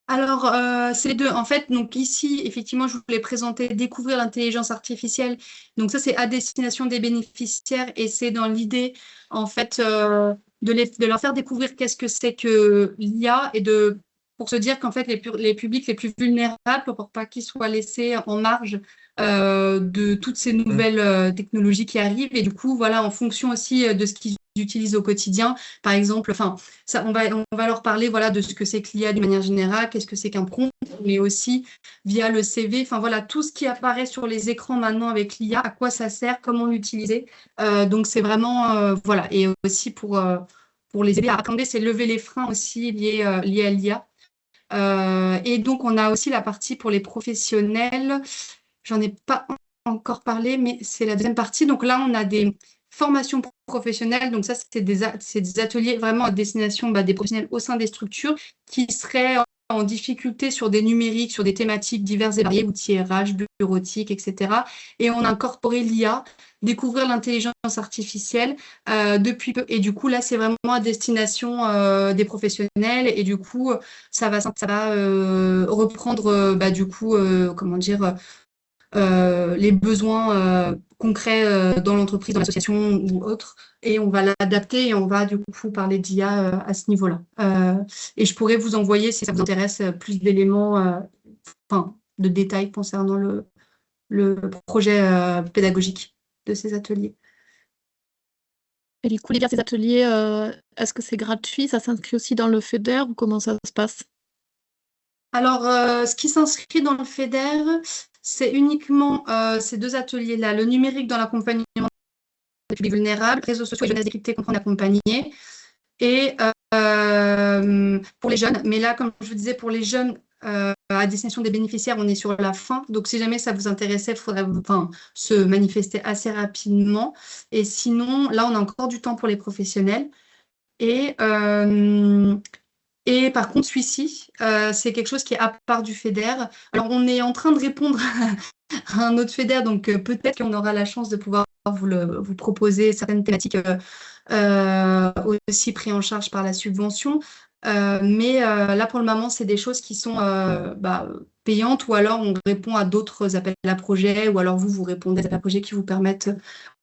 Alors, c'est les deux. En fait, donc ici, effectivement, je voulais présenter découvrir l'intelligence artificielle. Donc ça, c'est à destination des bénéficiaires et c'est dans l'idée, en fait, de leur faire découvrir qu'est-ce que c'est que l'IA et pour se dire qu'en fait, les publics les plus vulnérables, pour pas qu'ils soient laissés en marge de toutes ces nouvelles technologies qui arrivent. Et du coup, voilà, en fonction aussi de ce qu'ils utilisent au quotidien, par exemple, enfin, ça, on va leur parler voilà, de ce que c'est que l'IA d'une manière générale, qu'est-ce que c'est qu'un prompt, mais aussi via le CV, enfin voilà, tout ce qui apparaît sur les écrans maintenant avec l'IA, à quoi ça sert, comment l'utiliser. Donc c'est vraiment, voilà, et aussi pour les aider à appréhender, c'est lever les freins aussi liés à l'IA. Et donc on a aussi la partie pour les professionnels, j'en ai pas encore parlé, mais c'est la deuxième partie. Donc là, on a des formations professionnelles. Donc ça, c'est des ateliers vraiment à destination des professionnels au sein des structures qui seraient en difficulté sur des numériques, sur des thématiques diverses et variées, outils RH, bureautique, etc. Et on a incorporé l'IA, découvrir l'intelligence artificielle depuis peu. Et du coup, là, c'est vraiment à destination des professionnels. Et du coup, ça va reprendre, du coup, comment dire, les besoins concrets dans l'entreprise, dans l'association ou autre, et on va l'adapter et on va du coup parler d'IA à ce niveau-là. Et je pourrais vous envoyer, si ça vous intéresse, plus d'éléments, de détails concernant le projet pédagogique de ces ateliers. Et du coup, ces ateliers, est-ce que c'est gratuit? Ça s'inscrit aussi dans le FEDER ou comment ça se passe? Alors, ce qui s'inscrit dans le FEDER, c'est uniquement ces deux ateliers-là, le numérique dans l'accompagnement des publics vulnérables, réseaux sociaux et jeunesse décryptée, comprendre, accompagner, et pour les jeunes. Mais là, comme je vous disais, pour les jeunes à destination des bénéficiaires, on est sur la fin. Donc, si jamais ça vous intéressait, il faudrait se manifester assez rapidement. Et sinon, là, on a encore du temps pour les professionnels. Et par contre, celui-ci, c'est quelque chose qui est à part du FEDER. Alors, on est en train de répondre à un autre FEDER, donc peut-être qu'on aura la chance de pouvoir vous proposer certaines thématiques aussi prises en charge par la subvention. Mais là, pour le moment, c'est des choses qui sont payantes ou alors on répond à d'autres appels à projets ou alors vous répondez à des appels à projets qui vous permettent.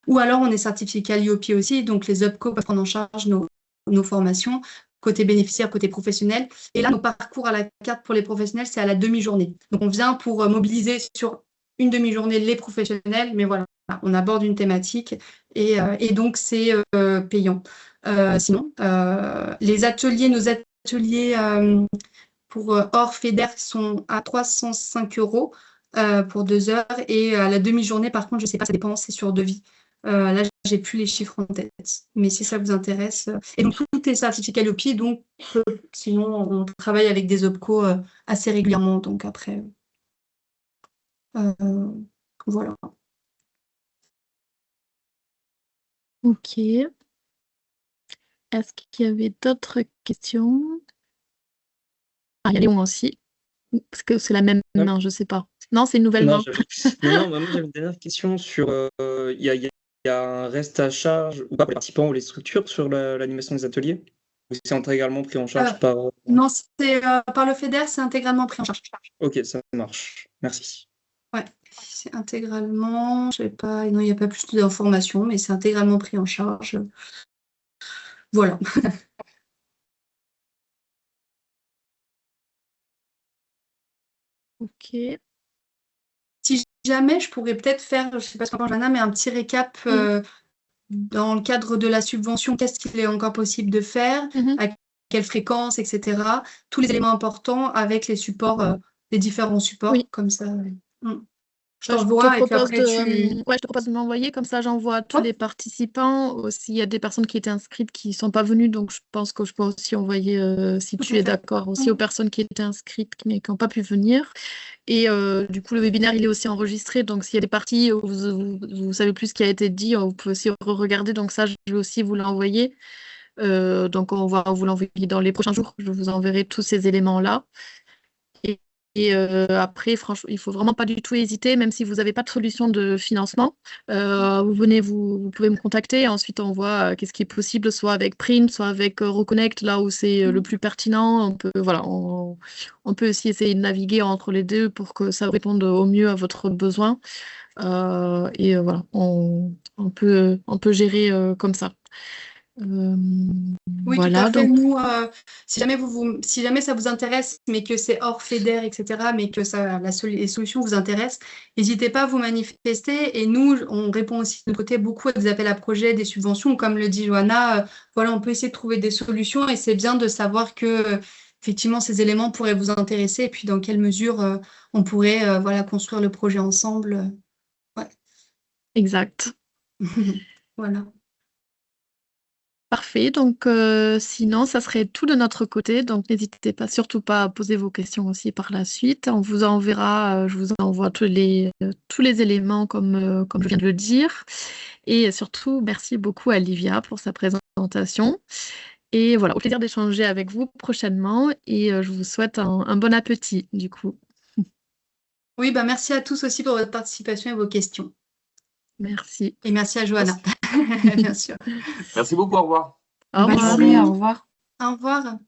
Ou alors, on est certifié Calliope aussi, donc les OPCO peuvent prendre en charge nos formations, côté bénéficiaire, côté professionnel. Et là, nos parcours à la carte pour les professionnels, c'est à la demi-journée. Donc, on vient pour mobiliser sur une demi-journée les professionnels, mais voilà, on aborde une thématique et donc c'est payant. Sinon, nos ateliers pour hors FEDER sont à 305 € pour 2 heures et à la demi-journée, par contre, je ne sais pas, ça dépend, c'est sur devis. Là, j'ai plus les chiffres en tête, mais si ça vous intéresse. Et donc, tout est certifié Calliope, donc sinon, on travaille avec des OPCO assez régulièrement, donc après, voilà. Ok. Est-ce qu'il y avait d'autres questions? Ah, il y a Léon aussi. Parce que c'est la même main, je ne sais pas. Non, c'est une nouvelle Non, main. non, moi j'avais une dernière question sur il y a un reste à charge ou pas pour les participants ou les structures sur l'animation des ateliers? Ou c'est intégralement pris en charge par. Non, c'est par le FEDER, c'est intégralement pris en charge. Ok, ça marche. Merci. Ouais, c'est intégralement, je sais pas, non, il n'y a pas plus d'informations, mais c'est intégralement pris en charge. Voilà. Ok. Si jamais, je pourrais peut-être faire, je ne sais pas ce qu'en pense Johanna, mais un petit récap dans le cadre de la subvention, qu'est-ce qu'il est encore possible de faire, à quelle fréquence, etc. Tous les éléments importants avec les supports, les différents supports, Oui. comme ça. Je Bah, t'envoie et puis propose après je te propose de m'envoyer, comme ça j'envoie à tous Ouais. les participants. Aussi, il y a des personnes qui étaient inscrites qui ne sont pas venues, donc je pense que je peux aussi envoyer, si Tout tu à es fait. d'accord, aussi aux personnes qui étaient inscrites mais qui n'ont pas pu venir. Et du coup, le webinaire, il est aussi enregistré, donc s'il y a des parties où vous savez plus ce qui a été dit, vous pouvez aussi regarder, donc ça, je vais aussi vous l'envoyer. Donc on va vous l'envoyer dans les prochains jours, je vous enverrai tous ces éléments-là. Et après, franchement, il ne faut vraiment pas du tout hésiter, même si vous n'avez pas de solution de financement. Vous pouvez me contacter. Et ensuite, on voit qu'est-ce qui est possible, soit avec Prime, soit avec Reconnect, là où c'est le plus pertinent. On peut aussi essayer de naviguer entre les deux pour que ça réponde au mieux à votre besoin. Voilà, on peut gérer comme ça. Oui, tout Voilà, à fait. donc. Nous, si jamais ça vous intéresse, mais que c'est hors FEDER, etc., mais que les solutions vous intéressent, n'hésitez pas à vous manifester. Et nous, on répond aussi de notre côté beaucoup à des appels à projets, des subventions. Comme le dit Johanna, voilà, on peut essayer de trouver des solutions. Et c'est bien de savoir que, effectivement, ces éléments pourraient vous intéresser. Et puis, dans quelle mesure on pourrait voilà, construire le projet ensemble. Ouais. Exact. Voilà. Parfait, donc sinon, ça serait tout de notre côté, donc n'hésitez pas, surtout pas à poser vos questions aussi par la suite. On vous enverra, je vous envoie tous les éléments comme je viens de le dire. Et surtout, merci beaucoup à Livia pour sa présentation. Et voilà, au plaisir d'échanger avec vous prochainement et je vous souhaite un bon appétit du coup. Oui, bah, merci à tous aussi pour votre participation et vos questions. Merci. Et merci à Johanna, bien sûr. Merci beaucoup, au revoir. Au Bonne revoir. journée. Au revoir. Au revoir.